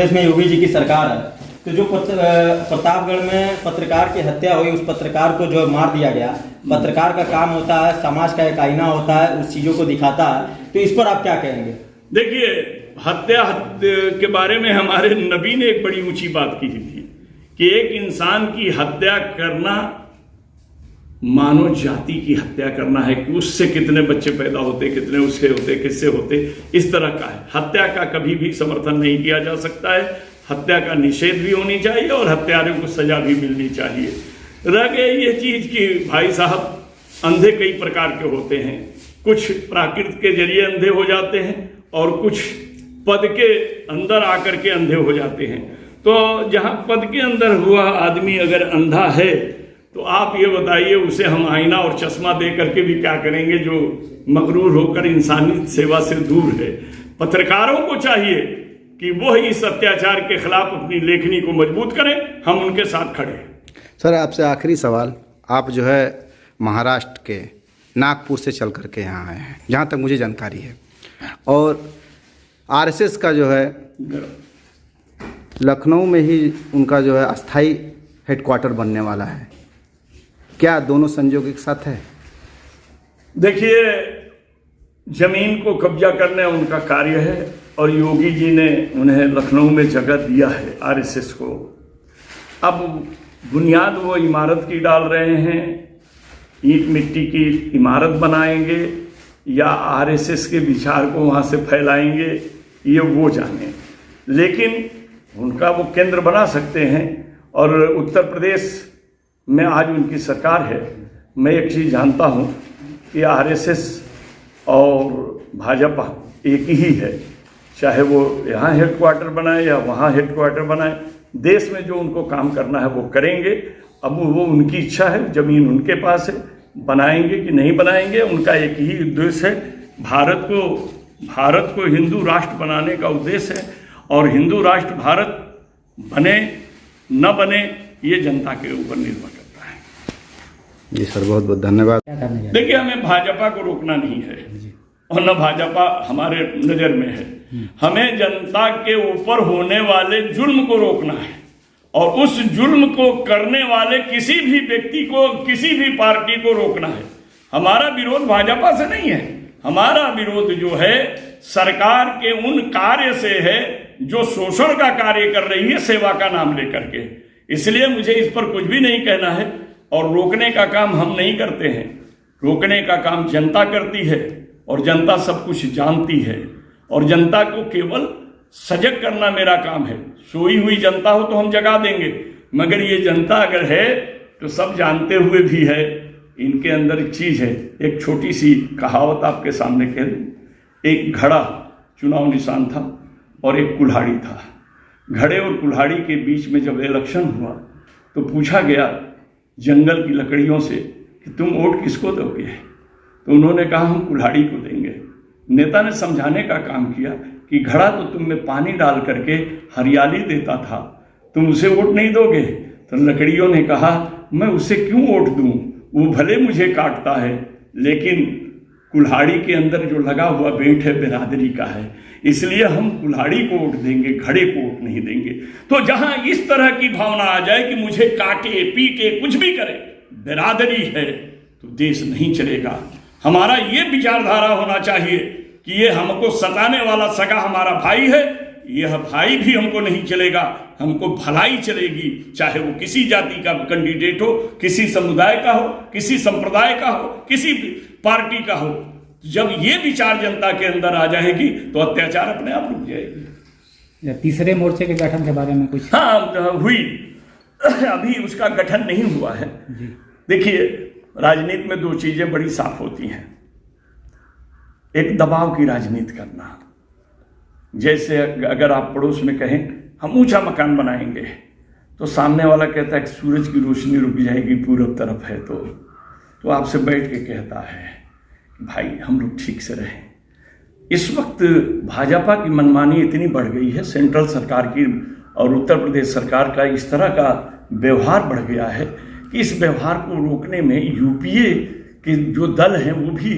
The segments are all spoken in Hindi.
प्रदेश में योगी जी की सरकार है, तो जो प्रतापगढ़ में पत्रकार की हत्या हुई, उस पत्रकार को जो मार दिया गया, पत्रकार का काम होता है समाज का एक आईना होता है, उस चीजों को दिखाता है, तो इस पर आप क्या कहेंगे? देखिए, हत्या के बारे में हमारे नबी ने एक बड़ी ऊंची बात की थी कि एक इंसान की हत्या करना मानव जाति की हत्या करना है, कि उससे कितने बच्चे पैदा होते, कितने उससे होते, किससे होते, इस तरह का है। हत्या का कभी भी समर्थन नहीं किया जा सकता है, हत्या का निषेध भी होनी चाहिए और हत्यारों को सजा भी मिलनी चाहिए। रह गई ये चीज कि भाई साहब, अंधे कई प्रकार के होते हैं, कुछ प्राकृत के जरिए अंधे हो जाते हैं और कुछ पद के अंदर आकर के अंधे हो जाते हैं। तो जहां पद के अंदर हुआ आदमी अगर अंधा है, तो आप ये बताइए उसे हम आईना और चश्मा दे करके भी क्या करेंगे, जो मगरूर होकर इंसानी सेवा से दूर है। पत्रकारों को चाहिए कि वो इस अत्याचार के खिलाफ अपनी लेखनी को मजबूत करें, हम उनके साथ खड़े हैं। सर, आपसे आखिरी सवाल, आप जो है महाराष्ट्र के नागपुर से चल करके यहाँ आए हैं, जहाँ तक मुझे जानकारी है, और आरएसएस का जो है लखनऊ में ही उनका जो है अस्थाई हेडक्वार्टर बनने वाला है, क्या दोनों संयोग एक साथ है? देखिए, जमीन को कब्जा करने उनका कार्य है और योगी जी ने उन्हें लखनऊ में जगह दिया है आरएसएस को। अब बुनियाद वो इमारत की डाल रहे हैं, ईंट मिट्टी की इमारत बनाएंगे या आरएसएस के विचार को वहाँ से फैलाएंगे, ये वो जाने। लेकिन उनका वो केंद्र बना सकते हैं। और उत्तर प्रदेश में आज उनकी सरकार है। मैं एक चीज़ जानता हूँ कि आरएसएस और भाजपा एक ही है, चाहे वो यहाँ हेडक्वार्टर बनाए या वहाँ हेडक्वार्टर बनाए, देश में जो उनको काम करना है वो करेंगे। अब वो उनकी इच्छा है, ज़मीन उनके पास है, बनाएंगे कि नहीं बनाएंगे, उनका एक ही उद्देश्य है, भारत को हिंदू राष्ट्र बनाने का उद्देश्य है। और हिंदू राष्ट्र भारत बने न बने ये जनता के ऊपर निर्भर करता है। जी सर, बहुत बहुत धन्यवाद। देखिए, हमें भाजपा को रोकना नहीं है और न भाजपा हमारे नज़र में है। हमें जनता के ऊपर होने वाले जुल्म को रोकना है और उस जुल्म को करने वाले किसी भी व्यक्ति को, किसी भी पार्टी को रोकना है। हमारा विरोध भाजपा से नहीं है, हमारा विरोध जो है सरकार के उन कार्य से है जो शोषण का कार्य कर रही है सेवा का नाम लेकर के। इसलिए मुझे इस पर कुछ भी नहीं कहना है और रोकने का काम हम नहीं करते हैं, रोकने का काम जनता करती है और जनता सब कुछ जानती है और जनता को केवल सजग करना मेरा काम है। सोई हुई जनता हो तो हम जगा देंगे, मगर ये जनता अगर है तो सब जानते हुए भी है। इनके अंदर एक चीज़ है, एक छोटी सी कहावत आपके सामने कह दूं। एक घड़ा चुनाव निशान था और एक कुल्हाड़ी था। घड़े और कुल्हाड़ी के बीच में जब इलेक्शन हुआ तो पूछा गया जंगल की लकड़ियों से कि तुम वोट किसको दोगे, तो उन्होंने कहा हम कुल्हाड़ी को देंगे। नेता ने समझाने का काम किया कि घड़ा तो तुम में पानी डाल करके हरियाली देता था, तुम उसे वोट नहीं दोगे। तो लकड़ियों ने कहा मैं उसे क्यों वोट दूं, वो भले मुझे काटता है लेकिन कुल्हाड़ी के अंदर जो लगा हुआ बेंट है बिरादरी का है, इसलिए हम कुल्हाड़ी को वोट देंगे, घड़े को वोट नहीं देंगे। तो जहां इस तरह की भावना आ जाए कि मुझे काटे पीटे कुछ भी करे, बिरादरी है, तो देश नहीं चलेगा। हमारा ये विचारधारा होना चाहिए कि ये हमको सताने वाला सगा हमारा भाई है, यह भाई भी हमको नहीं चलेगा, हमको भलाई चलेगी, चाहे वो किसी जाति का कैंडिडेट हो, किसी समुदाय का हो, किसी संप्रदाय का हो, किसी पार्टी का हो। जब ये विचार जनता के अंदर आ जाएगी तो अत्याचार अपने आप रुक जाएगी। तीसरे मोर्चे के गठन के बारे में कुछ? हाँ, हुई, अभी उसका गठन नहीं हुआ है। देखिए, राजनीति में दो चीजें बड़ी साफ होती हैं। एक दबाव की राजनीति करना, जैसे अगर आप पड़ोस में कहें हम ऊंचा मकान बनाएंगे तो सामने वाला कहता है कि सूरज की रोशनी रुक जाएगी पूरब तरफ है, तो आपसे बैठ के कहता है भाई हम लोग ठीक से रहें। इस वक्त भाजपा की मनमानी इतनी बढ़ गई है, सेंट्रल सरकार की और उत्तर प्रदेश सरकार का इस तरह का व्यवहार बढ़ गया है कि इस व्यवहार को रोकने में यूपीए के जो दल हैं वो भी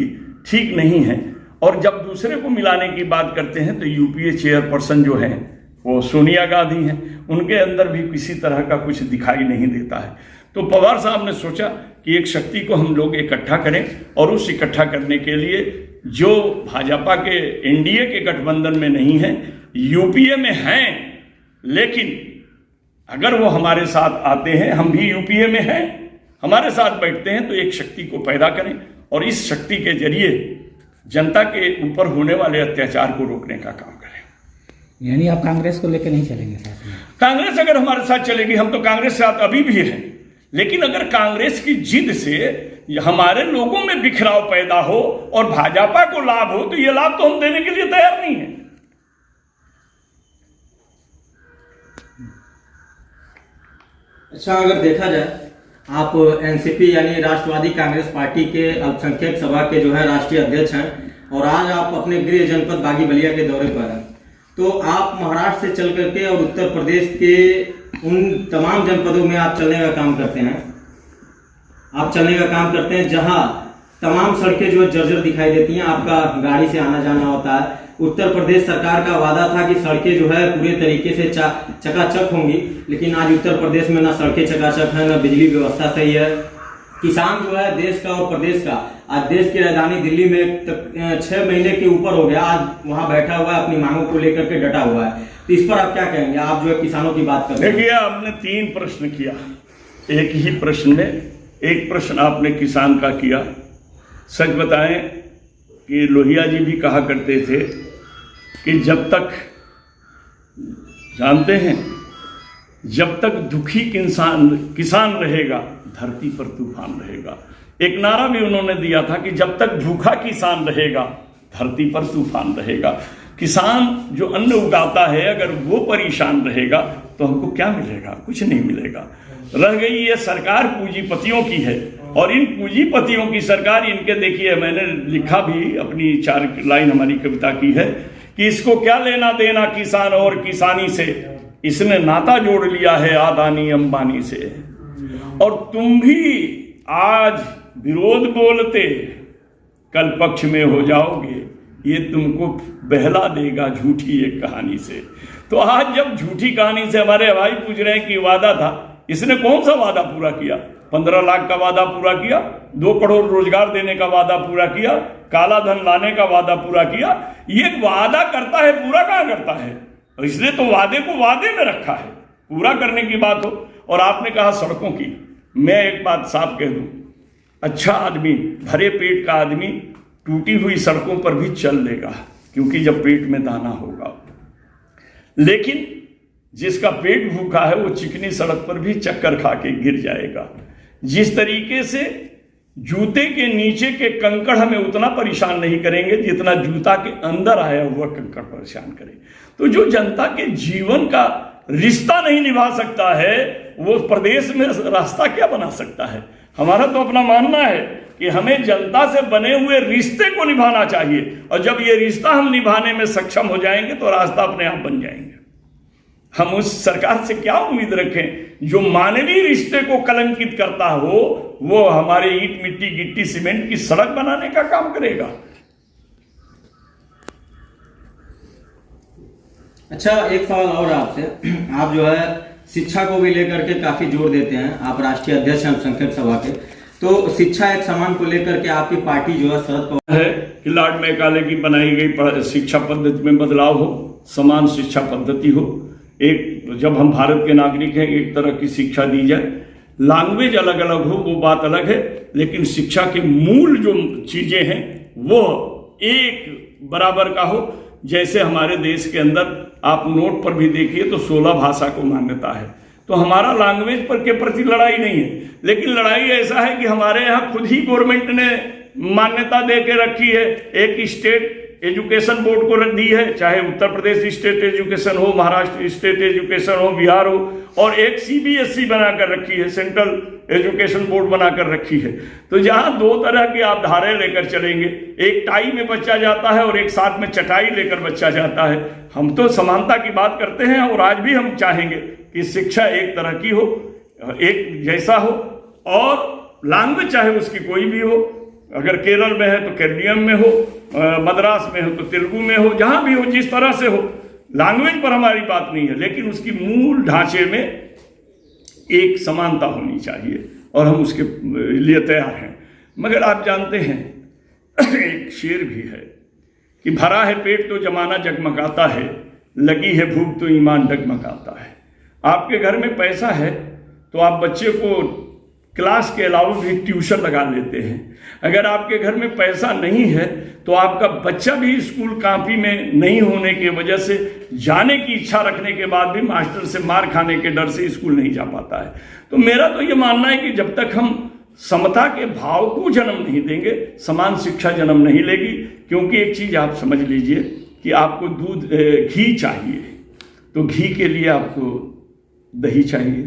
ठीक नहीं हैं। और जब दूसरे को मिलाने की बात करते हैं तो यूपीए चेयरपर्सन जो हैं वो सोनिया गांधी हैं, उनके अंदर भी किसी तरह का कुछ दिखाई नहीं देता है। तो पवार साहब ने सोचा कि एक शक्ति को हम लोग इकट्ठा करें, और उस इकट्ठा करने के लिए जो भाजपा के एनडीए के गठबंधन में नहीं है, यूपीए में हैं, लेकिन अगर वो हमारे साथ आते हैं, हम भी यूपीए में हैं, हमारे साथ बैठते हैं, तो एक शक्ति को पैदा करें और इस शक्ति के जरिए जनता के ऊपर होने वाले अत्याचार को रोकने का काम करें। यानी आप कांग्रेस को लेकर नहीं चलेंगे साथ में? कांग्रेस अगर हमारे साथ चलेगी, हम तो कांग्रेस के साथ अभी भी हैं, लेकिन अगर कांग्रेस की जिद से हमारे लोगों में बिखराव पैदा हो और भाजपा को लाभ हो, तो ये लाभ तो हम देने के लिए तैयार नहीं है। अच्छा, अगर देखा जाए, आप एनसीपी यानी राष्ट्रवादी कांग्रेस पार्टी के अल्पसंख्यक सभा के जो है राष्ट्रीय अध्यक्ष हैं, और आज आप अपने गृह जनपद बागी बलिया के दौरे पर हैं। तो आप महाराष्ट्र से चल करके और उत्तर प्रदेश के उन तमाम जनपदों में आप चलने का काम करते हैं, जहां तमाम सड़कें जो जर्जर दिखाई देती हैं, आपका गाड़ी से आना जाना होता है। उत्तर प्रदेश सरकार का वादा था कि सड़कें जो है पूरे तरीके से चकाचक होंगी, लेकिन आज उत्तर प्रदेश में ना सड़कें चकाचक है, ना बिजली व्यवस्था सही है। किसान जो है देश का और प्रदेश का, आज देश की राजधानी दिल्ली में 6 महीने के ऊपर हो गया, आज वहां बैठा हुआ है, अपनी मांगों को लेकर के डटा हुआ है। तो इस पर आप क्या कहेंगे? आप जो है किसानों की बात करते हैं। देखिए, आपने 3 प्रश्न किया एक ही प्रश्न में। एक प्रश्न आपने किसान का किया। सच बताएं कि लोहिया जी भी कहा करते थे कि जब तक, जानते हैं, जब तक दुखी किसान रहेगा, धरती पर तूफान रहेगा। एक नारा भी उन्होंने दिया था कि जब तक भूखा किसान रहेगा, धरती पर तूफान रहेगा। किसान जो अन्न उगाता है, अगर वो परेशान रहेगा तो हमको क्या मिलेगा? कुछ नहीं मिलेगा। रह गई ये सरकार पूंजीपतियों की है, और इन पूंजीपतियों की सरकार, इनके देखिए, मैंने लिखा भी, अपनी 4 लाइन हमारी कविता की है कि इसको क्या लेना देना किसान और किसानी से, इसने नाता जोड़ लिया है अदानी अंबानी से। और तुम भी आज विरोध बोलते कल पक्ष में हो जाओगे, ये तुमको बहला देगा झूठी एक कहानी से। तो आज जब झूठी कहानी से हमारे भाई पूछ रहे हैं कि वादा था, इसने कौन सा वादा पूरा किया? 15 लाख का वादा पूरा किया, 2 करोड़ रोजगार देने का वादा पूरा किया, काला धन लाने का वादा पूरा किया। ये वादा करता है, पूरा कहाँ करता है? इसलिए तो वादे को वादे में रखा है, पूरा करने की बात हो। और आपने कहा सड़कों की, मैं एक बात साफ कह दूं, अच्छा आदमी, भरे पेट का आदमी टूटी हुई सड़कों पर भी चल लेगा, क्योंकि जब पेट में दाना होगा। लेकिन जिसका पेट भूखा है, वो चिकनी सड़क पर भी चक्कर खा के गिर जाएगा। जिस तरीके से जूते के नीचे के कंकड़ हमें उतना परेशान नहीं करेंगे जितना जूता के अंदर आया हुआ कंकड़ परेशान करे। तो जो जनता के जीवन का रिश्ता नहीं निभा सकता है, वो प्रदेश में रास्ता क्या बना सकता है? हमारा तो अपना मानना है कि हमें जनता से बने हुए रिश्ते को निभाना चाहिए, और जब ये रिश्ता हम निभाने में सक्षम हो जाएंगे तो रास्ता अपने आप बन जाएंगे। हम उस सरकार से क्या उम्मीद रखें जो मानवीय रिश्ते को कलंकित करता हो? वो हमारे ईंट मिट्टी गिट्टी सीमेंट की सड़क बनाने का काम करेगा। अच्छा, एक सवाल और आपसे, आप जो है शिक्षा को भी लेकर के काफी जोर देते हैं, आप राष्ट्रीय अध्यक्ष हैं अल्पसंख्यक सभा के, तो शिक्षा एक समान को लेकर के आपकी पार्टी जो है शरद पवार है कि लॉर्ड मैकाले की बनाई गई शिक्षा पद्धति में बदलाव हो, समान शिक्षा पद्धति हो। एक, जब हम भारत के नागरिक हैं, एक तरह की शिक्षा दी जाए। लैंग्वेज अलग अलग हो, वो बात अलग है, लेकिन शिक्षा के मूल जो चीजें हैं वो एक बराबर का हो। जैसे हमारे देश के अंदर आप नोट पर भी देखिए तो 16 भाषा को मान्यता है। तो हमारा लैंग्वेज पर के प्रति लड़ाई नहीं है, लेकिन लड़ाई ऐसा है कि हमारे यहाँ खुद ही गवर्नमेंट ने मान्यता दे के रखी है, एक स्टेट एजुकेशन बोर्ड को दी है, चाहे उत्तर प्रदेश स्टेट एजुकेशन हो, महाराष्ट्र स्टेट एजुकेशन हो, बिहार हो, और एक सीबीएसई बनाकर रखी है, सेंट्रल एजुकेशन बोर्ड बनाकर रखी है। तो जहां 2 तरह की आप धारे लेकर चलेंगे, एक टाई में बच्चा जाता है और एक साथ में चटाई लेकर बच्चा जाता है। हम तो समानता की बात करते हैं, और आज भी हम चाहेंगे कि शिक्षा एक तरह की हो, एक जैसा हो, और लैंग्वेज चाहे उसकी कोई भी हो। अगर केरल में है तो केरलियम में हो, मद्रास में हो तो तेलुगु में हो, जहां भी हो, जिस तरह से हो, लैंग्वेज पर हमारी बात नहीं है, लेकिन उसकी मूल ढांचे में एक समानता होनी चाहिए और हम उसके लिए तैयार हैं। मगर आप जानते हैं एक शेर भी है कि भरा है पेट तो जमाना जगमगाता है, लगी है भूख तो ईमान डगमगाता है। आपके घर में पैसा है तो आप बच्चे को क्लास के अलावा भी ट्यूशन लगा लेते हैं। अगर आपके घर में पैसा नहीं है तो आपका बच्चा भी स्कूल कॉपी में नहीं होने की वजह से जाने की इच्छा रखने के बाद भी मास्टर से मार खाने के डर से स्कूल नहीं जा पाता है। तो मेरा तो ये मानना है कि जब तक हम समता के भाव को जन्म नहीं देंगे, समान शिक्षा जन्म नहीं लेगी। क्योंकि एक चीज आप समझ लीजिए कि आपको घी चाहिए तो घी के लिए आपको दही चाहिए,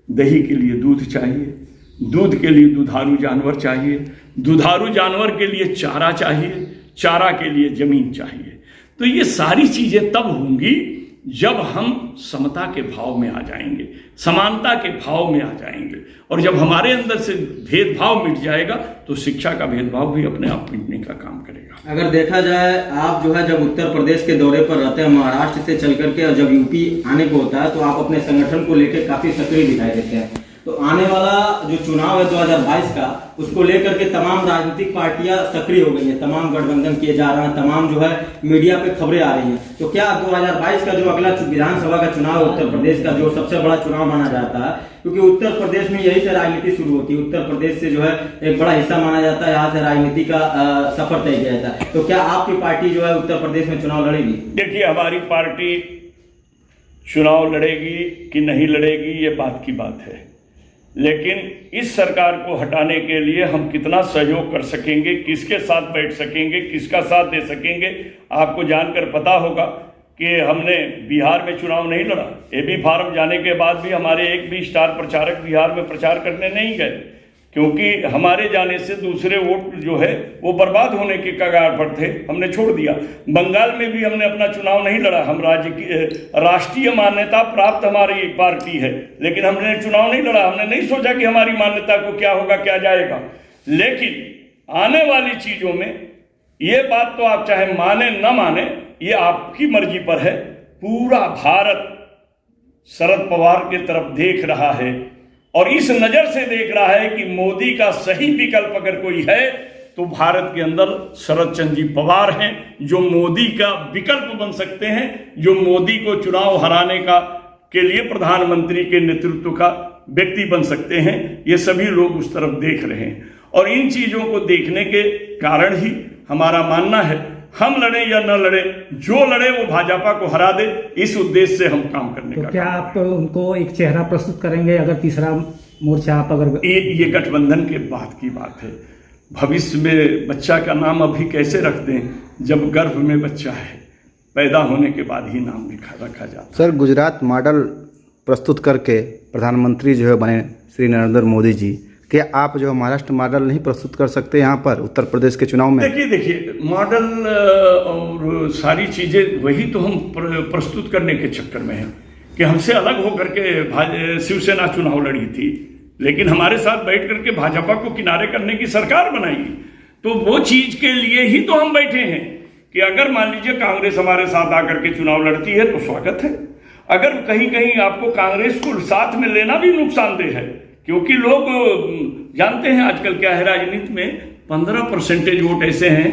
दही के लिए दूध चाहिए, दूध के लिए दुधारू जानवर चाहिए, दुधारू जानवर के लिए चारा चाहिए, चारा के लिए जमीन चाहिए। तो ये सारी चीजें तब होंगी जब हम समता के भाव में आ जाएंगे, समानता के भाव में आ जाएंगे। और जब हमारे अंदर से भेदभाव मिट जाएगा तो शिक्षा का भेदभाव भी अपने आप मिटने का काम करेगा। अगर देखा जाए, आप जो है जब उत्तर प्रदेश के दौरे पर रहते हैं महाराष्ट्र से चल करके, और जब यूपी आने को होता है तो आप अपने संगठन को लेकर काफी सक्रिय दिखाई देते हैं। तो आने वाला जो चुनाव है 2022 का, उसको लेकर के तमाम राजनीतिक पार्टियां सक्रिय हो गई हैं, तमाम गठबंधन किए जा रहे हैं, तमाम जो है मीडिया पे खबरें आ रही हैं। तो क्या 2022 का जो अगला विधानसभा का चुनाव है उत्तर प्रदेश का, जो सबसे बड़ा चुनाव माना जाता है, क्योंकि उत्तर प्रदेश में यही से राजनीति शुरू होती है, उत्तर प्रदेश से जो है एक बड़ा हिस्सा माना जाता है, यहाँ से राजनीति का सफर तय किया जाता है। तो क्या आपकी पार्टी जो है उत्तर प्रदेश में चुनाव लड़ेगी? देखिए, हमारी पार्टी चुनाव लड़ेगी कि नहीं लड़ेगी ये बात की बात है, लेकिन इस सरकार को हटाने के लिए हम कितना सहयोग कर सकेंगे, किसके साथ बैठ सकेंगे, किसका साथ दे सकेंगे, आपको जानकर पता होगा कि हमने बिहार में चुनाव नहीं लड़ा। एबी फार्म जाने के बाद भी हमारे एक भी स्टार प्रचारक बिहार में प्रचार करने नहीं गए, क्योंकि हमारे जाने से दूसरे वोट जो है वो बर्बाद होने के कगार पर थे, हमने छोड़ दिया। बंगाल में भी हमने अपना चुनाव नहीं लड़ा, हम राष्ट्रीय मान्यता प्राप्त हमारी पार्टी है, लेकिन हमने चुनाव नहीं लड़ा। हमने नहीं सोचा कि हमारी मान्यता को क्या होगा, क्या जाएगा। लेकिन आने वाली चीजों में ये बात तो आप चाहे माने न माने, ये आपकी मर्जी पर है। पूरा भारत शरद पवार की तरफ देख रहा है और इस नजर से देख रहा है कि मोदी का सही विकल्प अगर कोई है तो भारत के अंदर शरद चंद्र जी पवार हैं, जो मोदी का विकल्प बन सकते हैं, जो मोदी को चुनाव हराने का के लिए प्रधानमंत्री के नेतृत्व का व्यक्ति बन सकते हैं। ये सभी लोग उस तरफ देख रहे हैं और इन चीजों को देखने के कारण ही हमारा मानना है, हम लड़े या न लड़े, जो लड़े वो भाजपा को हरा दे, इस उद्देश्य से हम काम करने का। क्या आप उनको एक चेहरा प्रस्तुत करेंगे अगर तीसरा मोर्चा आप अगर ये गठबंधन के बाद की बात है। भविष्य में बच्चा का नाम अभी कैसे रख दें जब गर्भ में बच्चा है, पैदा होने के बाद ही नाम रखा जाता है। सर, गुजरात मॉडल प्रस्तुत करके प्रधानमंत्री जो है बने श्री नरेंद्र मोदी जी, क्या आप जो महाराष्ट्र मॉडल नहीं प्रस्तुत कर सकते यहाँ पर उत्तर प्रदेश के चुनाव में? देखिए मॉडल और सारी चीजें वही तो हम प्रस्तुत करने के चक्कर में हैं कि हमसे अलग होकर के शिवसेना चुनाव लड़ी थी, लेकिन हमारे साथ बैठ करके भाजपा को किनारे करने की सरकार बनाएगी। तो वो चीज के लिए ही तो हम बैठे हैं कि अगर मान लीजिए कांग्रेस हमारे साथ आकर के चुनाव लड़ती है तो स्वागत है। अगर कहीं कहीं आपको कांग्रेस को साथ में लेना भी नुकसानदेह है, क्योंकि लोग जानते हैं आजकल क्या है राजनीति में 15% वोट ऐसे हैं,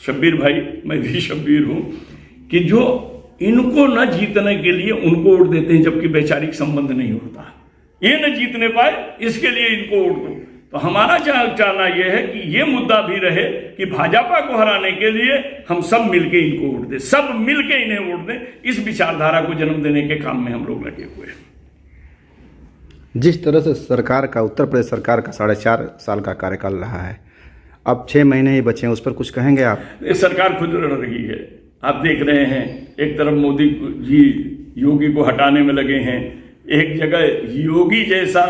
शब्बीर भाई, मैं भी शब्बीर हूं, कि जो इनको न जीतने के लिए उनको वोट देते हैं, जबकि वैचारिक संबंध नहीं होता। ये न जीतने पाए इसके लिए इनको वोट दो। तो हमारा चाहना यह है कि ये मुद्दा भी रहे कि भाजपा को हराने के लिए हम सब मिलके इनको वोट दें, सब मिलके इन्हें वोट दें। इस विचारधारा को जन्म देने के काम में हम लोग लगे हुए हैं। जिस तरह से सरकार का, उत्तर प्रदेश सरकार का 4.5 साल का कार्यकाल रहा है, अब 6 महीने ही बचे हैं, उस पर कुछ कहेंगे आप? सरकार खुद लड़ रही है, आप देख रहे हैं। एक तरफ मोदी जी योगी को हटाने में लगे हैं, एक जगह योगी जैसा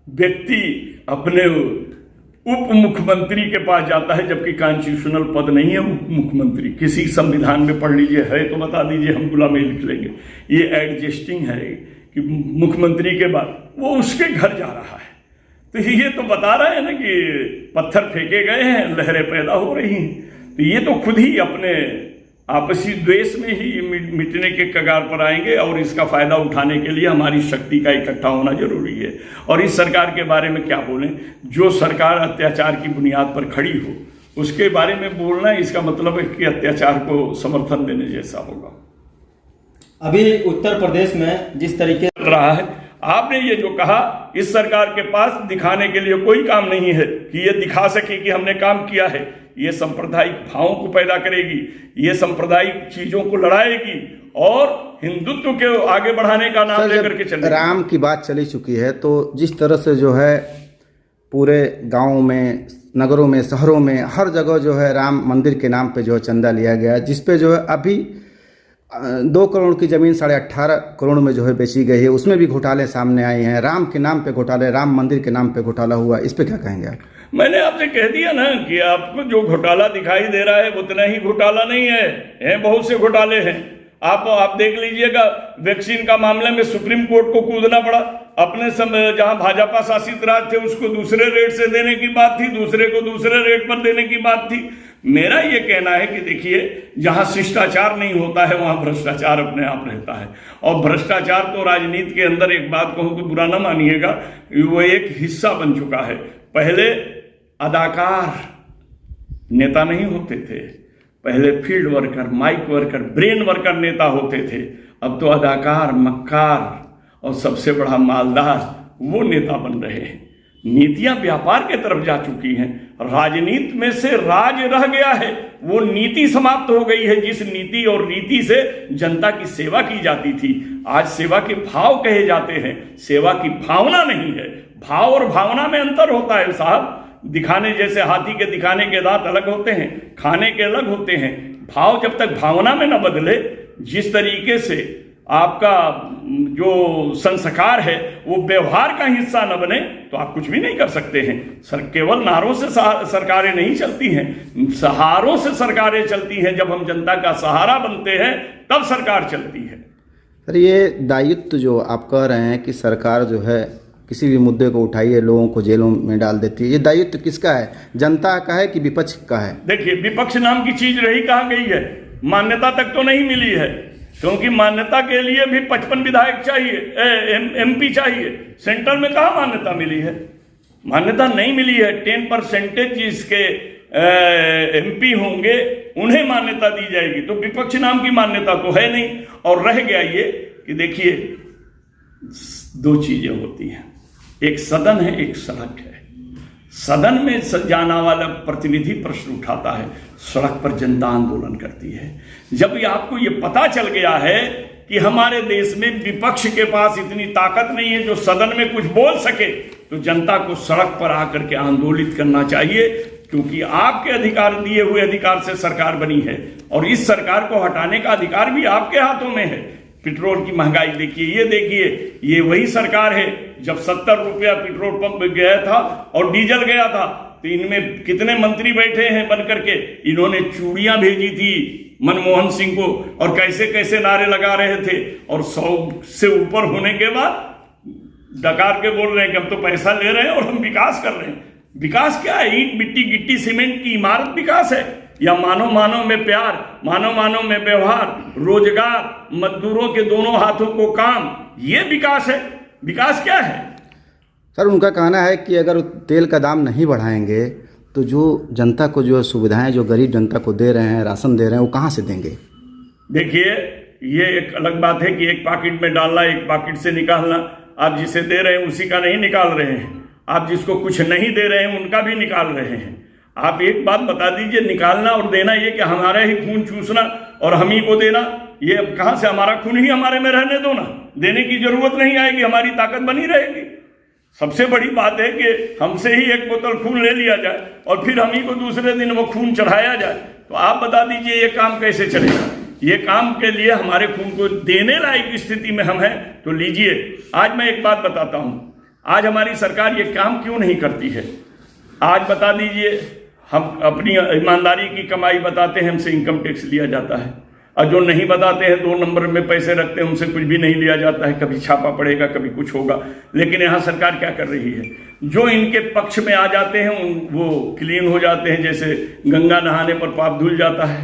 व्यक्ति अपने उप मुख्यमंत्री के पास जाता है, जबकि कॉन्स्टिट्यूशनल पद नहीं है उप मुख्यमंत्री। किसी संविधान में पढ़ लीजिए, है तो बता दीजिए, हम गुलामी लिख लेंगे। ये एडजस्टिंग है कि मुख्यमंत्री के बाद वो उसके घर जा रहा है। तो ये तो बता रहा है ना कि पत्थर फेंके गए हैं, लहरें पैदा हो रही हैं। तो ये तो खुद ही अपने आपसी द्वेष में ही मिटने के कगार पर आएंगे और इसका फायदा उठाने के लिए हमारी शक्ति का इकट्ठा होना जरूरी है। और इस सरकार के बारे में क्या बोलें, जो सरकार अत्याचार की बुनियाद पर खड़ी हो उसके बारे में बोलना, इसका मतलब है कि अत्याचार को समर्थन देने जैसा होगा। अभी उत्तर प्रदेश में जिस तरीके चल रहा है, आपने ये जो कहा, इस सरकार के पास दिखाने के लिए कोई काम नहीं है कि ये दिखा सके कि हमने काम किया है। ये सांप्रदायिक भावों को पैदा करेगी, ये सांप्रदायिक चीजों को लड़ाएगी और हिंदुत्व के आगे बढ़ाने का नाम लेकर के चलेगी। राम की बात चली चुकी है, तो जिस तरह से जो है पूरे गाँव में, नगरों में, शहरों में, हर जगह जो है राम मंदिर के नाम पे जो है चंदा लिया गया, जिस पे जो है अभी 2 करोड़ की ज़मीन 18.5 करोड़ में जो है बेची गई है, उसमें भी घोटाले सामने आए हैं। राम के नाम पे घोटाले, राम मंदिर के नाम पे घोटाला हुआ, इस पे क्या कहेंगे आप? मैंने आपसे कह दिया ना कि आपको जो घोटाला दिखाई दे रहा है उतना ही घोटाला नहीं है, बहुत से घोटाले हैं। आप देख लीजिएगा, वैक्सीन का मामले में सुप्रीम कोर्ट को कूदना पड़ा। अपने समय जहां भाजपा शासित राज थे उसको दूसरे रेट से देने की बात थी, दूसरे को दूसरे रेट पर देने की बात थी। मेरा ये कहना है कि देखिए, जहां शिष्टाचार नहीं होता है वहां भ्रष्टाचार अपने आप रहता है। और भ्रष्टाचार तो राजनीति के अंदर, एक बात कहूं तो बुरा ना मानिएगा, वो एक हिस्सा बन चुका है। पहले अदाकार नेता नहीं होते थे, पहले field worker, mic worker, brain worker नेता होते थे। अब तो अदाकार, मक्कार और सबसे बड़ा मालदार वो नेता बन रहे हैं। नीतियां व्यापार के तरफ जा चुकी हैं, राजनीति में से राज रह गया है, वो नीति समाप्त हो गई है। जिस नीति और रीति से जनता की सेवा की जाती थी, आज सेवा के भाव कहे जाते हैं, सेवा की भावना नहीं है। भाव और भावना में अंतर होता है साहब। दिखाने, जैसे हाथी के दिखाने के दांत अलग होते हैं, खाने के अलग होते हैं। भाव जब तक भावना में न बदले, जिस तरीके से आपका जो संस्कार है वो व्यवहार का हिस्सा न बने, तो आप कुछ भी नहीं कर सकते हैं। केवल नारों से सरकारें नहीं चलती हैं, सहारों से सरकारें चलती हैं। जब हम जनता का सहारा बनते हैं तब सरकार चलती है। सर, ये दायित्व जो आप कह रहे हैं कि सरकार जो है किसी भी मुद्दे को उठाइए, लोगों को जेलों में डाल देती है, ये दायित्व किसका है? जनता का है कि विपक्ष का है? देखिए, विपक्ष नाम की चीज रही कहाँ गई है? मान्यता तक तो नहीं मिली है, क्योंकि मान्यता के लिए भी 55 विधायक चाहिए, MP चाहिए। सेंटर में कहाँ मान्यता मिली है? मान्यता नहीं मिली है। 10% जिसके MP होंगे उन्हें मान्यता दी जाएगी, तो विपक्ष नाम की मान्यता तो है नहीं। और रह गया ये कि देखिए, 2 चीजें होती हैं, एक सदन है, एक सड़क है। सदन में जाना वाला प्रतिनिधि प्रश्न उठाता है, सड़क पर जनता आंदोलन करती है। जब आपको ये पता चल गया है कि हमारे देश में विपक्ष के पास इतनी ताकत नहीं है जो सदन में कुछ बोल सके, तो जनता को सड़क पर आकर के आंदोलित करना चाहिए, क्योंकि आपके अधिकार, दिए हुए अधिकार से सरकार बनी है और इस सरकार को हटाने का अधिकार भी आपके हाथों में है। पेट्रोल की महंगाई देखिए, ये वही सरकार है। जब 70 रुपया पेट्रोल पंप गया था और डीजल गया था, तो इनमें कितने मंत्री बैठे हैं बनकर के, इन्होंने चूड़ियां भेजी थी मनमोहन सिंह को और कैसे कैसे नारे लगा रहे थे। और 100 से ऊपर होने के बाद डकार के बोल रहे हैं कि हम तो पैसा ले रहे हैं और हम विकास कर रहे हैं। विकास क्या है? ईंट मिट्टी गिट्टी सीमेंट की इमारत विकास है? या मानव मानव में प्यार, मानव मानव में व्यवहार, रोजगार, मजदूरों के दोनों हाथों को काम, ये विकास है? विकास क्या है? सर, उनका कहना है कि अगर तेल का दाम नहीं बढ़ाएंगे तो जो जनता को जो सुविधाएं जो गरीब जनता को दे रहे हैं, राशन दे रहे हैं, वो कहाँ से देंगे? देखिए, ये एक अलग बात है कि एक पॉकेट में डालना, एक पॉकेट से निकालना। आप जिसे दे रहे हैं उसी का नहीं निकाल रहे हैं, आप जिसको कुछ नहीं दे रहे हैं उनका भी निकाल रहे हैं। आप एक बात बता दीजिए, निकालना और देना, ये कि हमारा ही खून चूसना और हम ही को देना, ये अब कहाँ से? हमारा खून ही हमारे में रहने दो ना, देने की जरूरत नहीं आएगी, हमारी ताकत बनी रहेगी। सबसे बड़ी बात है कि हमसे ही एक बोतल खून ले लिया जाए और फिर हम ही को दूसरे दिन वो खून चढ़ाया जाए, तो आप बता दीजिए ये काम कैसे चलेगा? ये काम के लिए हमारे खून को देने लायक स्थिति में हम हैं तो लीजिए। आज मैं एक बात बताता हूँ, आज हमारी सरकार ये काम क्यों नहीं करती है? आज बता दीजिए, हम अपनी ईमानदारी की कमाई बताते हैं, हमसे इनकम टैक्स लिया जाता है, और जो नहीं बताते हैं 2 नंबर में पैसे रखते हैं उनसे कुछ भी नहीं लिया जाता है। कभी छापा पड़ेगा, कभी कुछ होगा। लेकिन यहाँ सरकार क्या कर रही है? जो इनके पक्ष में आ जाते हैं वो क्लीन हो जाते हैं, जैसे गंगा नहाने पर पाप धुल जाता है।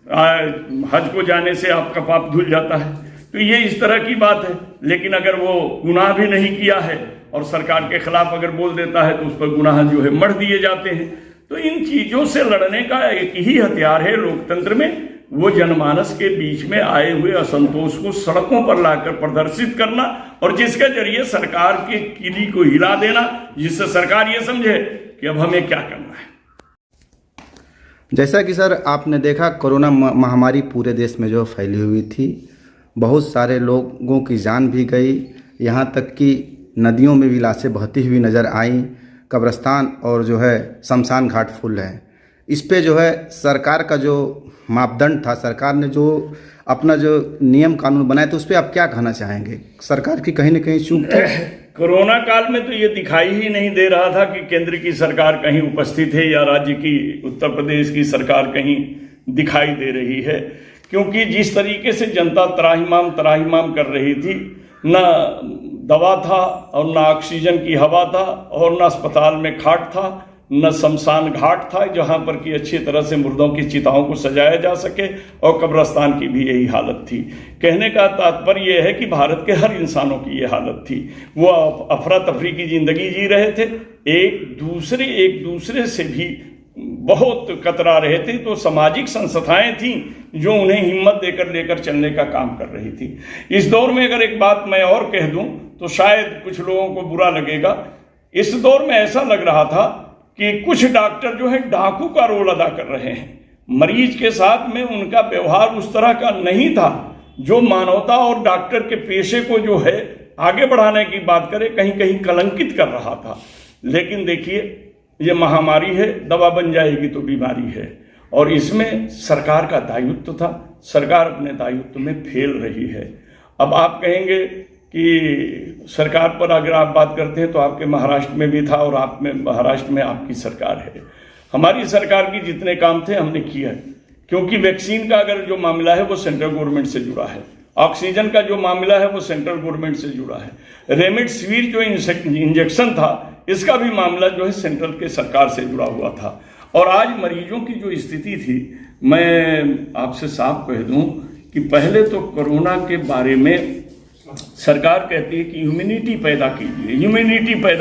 हज को जाने से आपका पाप धुल जाता है। तो ये इस तरह की बात है। लेकिन अगर वो गुनाह भी नहीं किया है और सरकार के खिलाफ अगर बोल देता है तो उस पर गुनाह जो है मढ़ दिए जाते हैं। तो इन चीजों से लड़ने का एक ही हथियार है लोकतंत्र में, वो जनमानस के बीच में आए हुए असंतोष को सड़कों पर लाकर प्रदर्शित करना और जिसके जरिए सरकार के किली को हिला देना, जिससे सरकार ये समझे कि अब हमें क्या करना है। जैसा कि सर आपने देखा कोरोना महामारी पूरे देश में जो फैली हुई थी, बहुत सारे लोगों की जान भी गई, यहाँ तक कि नदियों में भी लाशें बहती हुई नज़र आईं, कब्रिस्तान और जो है शमशान घाट फुल हैं। इस पे जो है सरकार का जो मापदंड था, सरकार ने जो अपना जो नियम कानून बनाए थे, उस पर आप क्या कहना चाहेंगे? सरकार की कहीं ना कहीं चूक थी। कोरोना काल में तो ये दिखाई ही नहीं दे रहा था कि केंद्र की सरकार कहीं उपस्थित है या राज्य की उत्तर प्रदेश की सरकार कहीं दिखाई दे रही है, क्योंकि जिस तरीके से जनता त्राहिमाम कर रही थी, ना दवा था और ना ऑक्सीजन की हवा था और ना अस्पताल में खाट था, न शमशान घाट था जहां पर कि अच्छी तरह से मुर्दों की चिताओं को सजाया जा सके, और कब्रिस्तान की भी यही हालत थी। कहने का तात्पर्य यह है कि भारत के हर इंसानों की ये हालत थी। वो अफरा तफरी की जिंदगी जी रहे थे, एक दूसरे से भी बहुत कतरा रहे थे। तो सामाजिक संस्थाएं थीं जो उन्हें हिम्मत देकर लेकर चलने का काम कर रही थी। इस दौर में अगर एक बात मैं और कह दूं तो शायद कुछ लोगों को बुरा लगेगा, इस दौर में ऐसा लग रहा था कि कुछ डॉक्टर जो है डाकू का रोल अदा कर रहे हैं। मरीज के साथ में उनका व्यवहार उस तरह का नहीं था जो मानवता और डॉक्टर के पेशे को जो है आगे बढ़ाने की बात करे, कहीं कहीं कलंकित कर रहा था। लेकिन देखिए, ये महामारी है, दवा बन जाएगी तो बीमारी है, और इसमें सरकार का दायित्व था। सरकार अपने दायित्व में फेल रही है। अब आप कहेंगे कि सरकार पर अगर आप बात करते हैं तो आपके महाराष्ट्र में भी था, और आप में महाराष्ट्र में आपकी सरकार है। हमारी सरकार की जितने काम थे हमने किया, क्योंकि वैक्सीन का अगर जो मामला है वो सेंट्रल गवर्नमेंट से जुड़ा है, ऑक्सीजन का जो मामला है वो सेंट्रल गवर्नमेंट से जुड़ा है, रेमडेसिविर जो इंजेक्शन था इसका भी मामला जो है सेंट्रल के सरकार से जुड़ा हुआ था। और आज मरीजों की जो स्थिति थी, मैं आपसे साफ कह दूं कि पहले तो कोरोना के बारे में सरकार कहती है कि इम्यूनिटी पैदा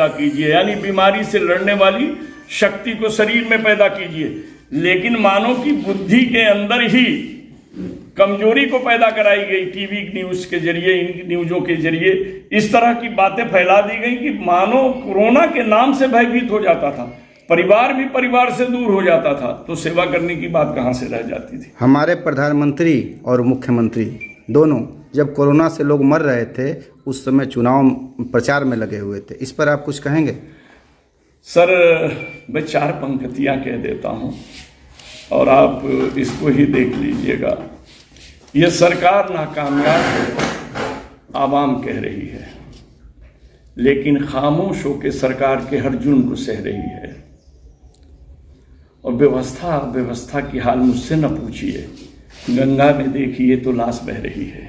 कीजिए, यानी बीमारी से लड़ने वाली शक्ति को शरीर में पैदा कीजिए। लेकिन मानव की बुद्धि के अंदर ही कमजोरी को पैदा कराई गई। टीवी न्यूज के जरिए, इन न्यूजों के जरिए इस तरह की बातें फैला दी गई कि मानव कोरोना के नाम से भयभीत हो जाता था, परिवार भी परिवार से दूर हो जाता था, तो सेवा करने की बात कहां से रह जाती थी। हमारे प्रधानमंत्री और मुख्यमंत्री दोनों जब कोरोना से लोग मर रहे थे, उस समय चुनाव प्रचार में लगे हुए थे। इस पर आप कुछ कहेंगे? सर, मैं 4 पंक्तियां कह देता हूं और आप इसको ही देख लीजिएगा। ये सरकार नाकामयाब आवाम कह रही है, लेकिन खामोश होकर सरकार के हर जुर्म को सह रही है। और व्यवस्था की हाल मुझसे न पूछिए, गंगा में देखिए तो लाश बह रही है।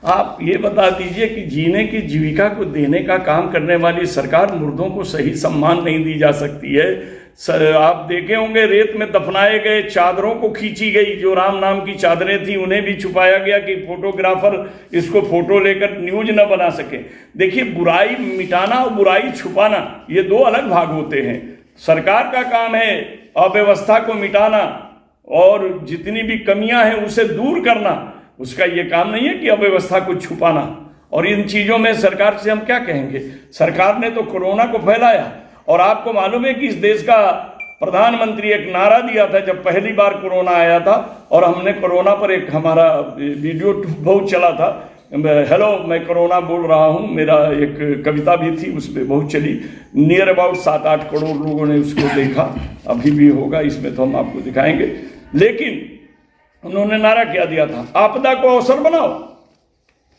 आप ये बता दीजिए कि जीने की जीविका को देने का काम करने वाली सरकार मुर्दों को सही सम्मान नहीं दी जा सकती है। सर, आप देखे होंगे रेत में दफनाए गए चादरों को खींची गई, जो राम नाम की चादरें थी उन्हें भी छुपाया गया कि फोटोग्राफर इसको फोटो लेकर न्यूज न बना सके। देखिए, बुराई मिटाना और बुराई छुपाना ये 2 अलग भाग होते हैं। सरकार का काम है अव्यवस्था को मिटाना और जितनी भी कमियां हैं उसे दूर करना। उसका ये काम नहीं है कि अव्यवस्था को छुपाना। और इन चीजों में सरकार से हम क्या कहेंगे? सरकार ने तो कोरोना को फैलाया, और आपको मालूम है कि इस देश का प्रधानमंत्री एक नारा दिया था जब पहली बार कोरोना आया था, और हमने कोरोना पर एक हमारा वीडियो बहुत चला था, हेलो मैं कोरोना बोल रहा हूं। मेरा एक कविता भी थी, उसमें बहुत चली। नियर अबाउट 7-8 करोड़ लोगों ने उसको देखा, अभी भी होगा, इसमें तो हम आपको दिखाएंगे। लेकिन उन्होंने नारा क्या दिया था? आपदा को अवसर बनाओ।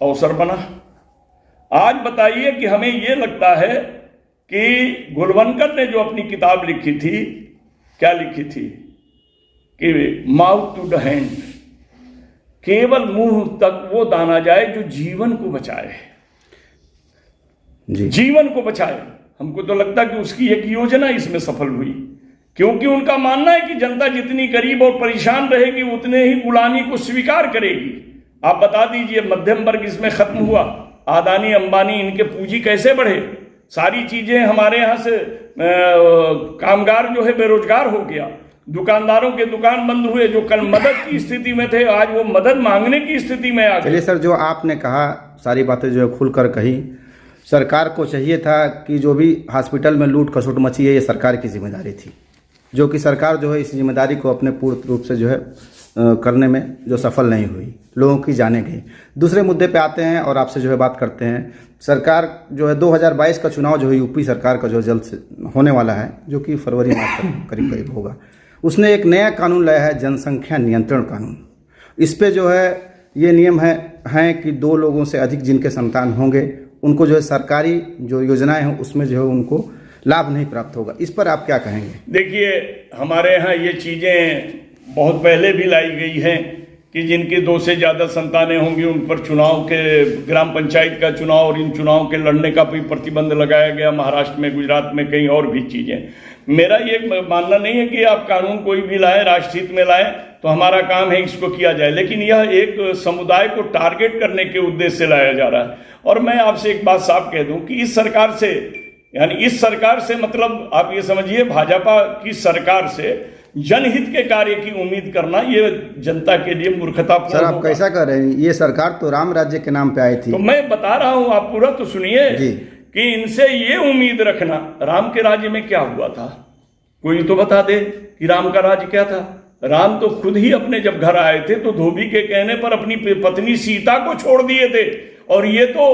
अवसर बना। आज बताइए कि हमें यह लगता है कि गुलवंकर ने जो अपनी किताब लिखी थी, क्या लिखी थी कि माउथ टू द हैंड, केवल मुंह तक वो दाना जाए जो जीवन को बचाए, जीवन को बचाए। हमको तो लगता कि उसकी एक योजना इसमें सफल हुई। क्योंकि उनका मानना है कि जनता जितनी गरीब और परेशान रहेगी उतने ही गुलामी को स्वीकार करेगी। आप बता दीजिए मध्यम वर्ग इसमें खत्म हुआ, अदानी अंबानी इनके पूंजी कैसे बढ़े, सारी चीजें हमारे यहाँ से कामगार जो है बेरोजगार हो गया, दुकानदारों के दुकान बंद हुए, जो कल मदद की स्थिति में थे आज वो मदद मांगने की स्थिति में आ गए। चलिए सर, जो आपने कहा सारी बातें जो है खुलकर कही, सरकार को चाहिए था कि जो भी हॉस्पिटल में लूट खसोट मची है ये सरकार की जिम्मेदारी थी, जो कि सरकार जो है इस जिम्मेदारी को अपने पूर्ण रूप से जो है करने में जो सफल नहीं हुई, लोगों की जाने गई। दूसरे मुद्दे पे आते हैं और आपसे जो है बात करते हैं। सरकार जो है 2022 का चुनाव जो है यूपी सरकार का जो जल्द से होने वाला है, जो कि फरवरी मार्च तक करीब करीब होगा, उसने एक नया कानून लाया है, जनसंख्या नियंत्रण कानून। इस पे जो है ये नियम है कि 2 लोगों से अधिक जिनके संतान होंगे उनको जो है सरकारी जो योजनाएं हैं उसमें जो है उनको लाभ नहीं प्राप्त होगा। इस पर आप क्या कहेंगे? देखिए, हमारे यहाँ ये चीज़ें बहुत पहले भी लाई गई हैं कि जिनके 2 से ज़्यादा संतानें होंगी उन पर चुनाव के, ग्राम पंचायत का चुनाव और इन चुनाव के लड़ने का भी प्रतिबंध लगाया गया, महाराष्ट्र में, गुजरात में, कहीं और भी चीज़ें। मेरा ये मानना नहीं है कि आप कानून कोई भी लाए, राष्ट्रहित में लाए तो हमारा काम है इसको किया जाए, लेकिन यह एक समुदाय को टारगेट करने के उद्देश्य से लाया जा रहा है। और मैं आपसे एक बात साफ कह दूं कि इस सरकार से, यानी इस सरकार से मतलब आप ये समझिए भाजपा की सरकार से जनहित के कार्य की उम्मीद करना ये जनता के लिए मूर्खतापूर्ण। सर, आप कैसा कर रहे हैं? ये सरकार तो राम राज्य के नाम पे आई थी। तो मैं बता रहा हूं, आप पूरा तो सुनिए कि इनसे ये उम्मीद रखना, राम के राज्य में क्या हुआ था, कोई तो बता दे कि राम का राज्य क्या था। राम तो खुद ही अपने जब घर आए थे तो धोबी के कहने पर अपनी पत्नी सीता को छोड़ दिए थे, और ये तो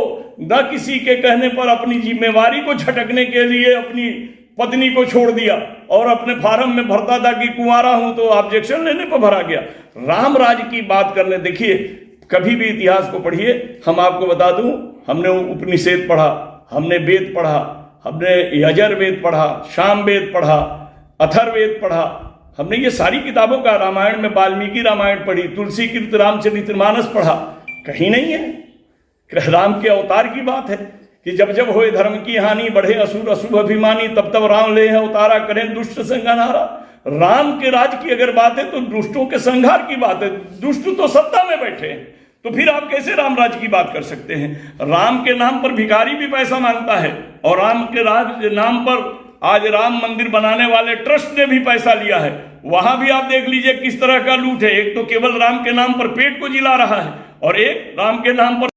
न किसी के कहने पर अपनी जिम्मेवारी को झटकने के लिए अपनी पत्नी को छोड़ दिया और अपने फार्म में भरता था कि कुंवारा हूं, तो ऑब्जेक्शन लेने पर भरा गया। राम राज्य की बात करने, देखिए कभी भी इतिहास को पढ़िए, हम आपको बता दूं, हमने उपनिषद पढ़ा, हमने वेद पढ़ा, हमने यजुर्वेद पढ़ा, सामवेद पढ़ा, अथर्ववेद पढ़ा, हमने ये सारी किताबों का, रामायण में वाल्मीकि रामायण पढ़ी, तुलसी कृत रामचरितमानस पढ़ा, कहीं नहीं है राम के अवतार की बात है कि जब जब होए धर्म की हानि, बढ़े असुर अशुभ अभिमानी, तब तब राम ले है अवतारा, करें दुष्ट संहारा। राम के राज की अगर बात है तो दुष्टों के संहार की बात है। दुष्ट तो सत्ता में बैठे हैं, तो फिर आप कैसे राम राज की बात कर सकते हैं? राम के नाम पर भिखारी भी पैसा मांगता है, और राम के राज नाम पर आज राम मंदिर बनाने वाले ट्रस्ट ने भी पैसा लिया है। वहां भी आप देख लीजिए किस तरह का लूट है। एक तो केवल राम के नाम पर पेट को जिला रहा है, और एक राम के नाम पर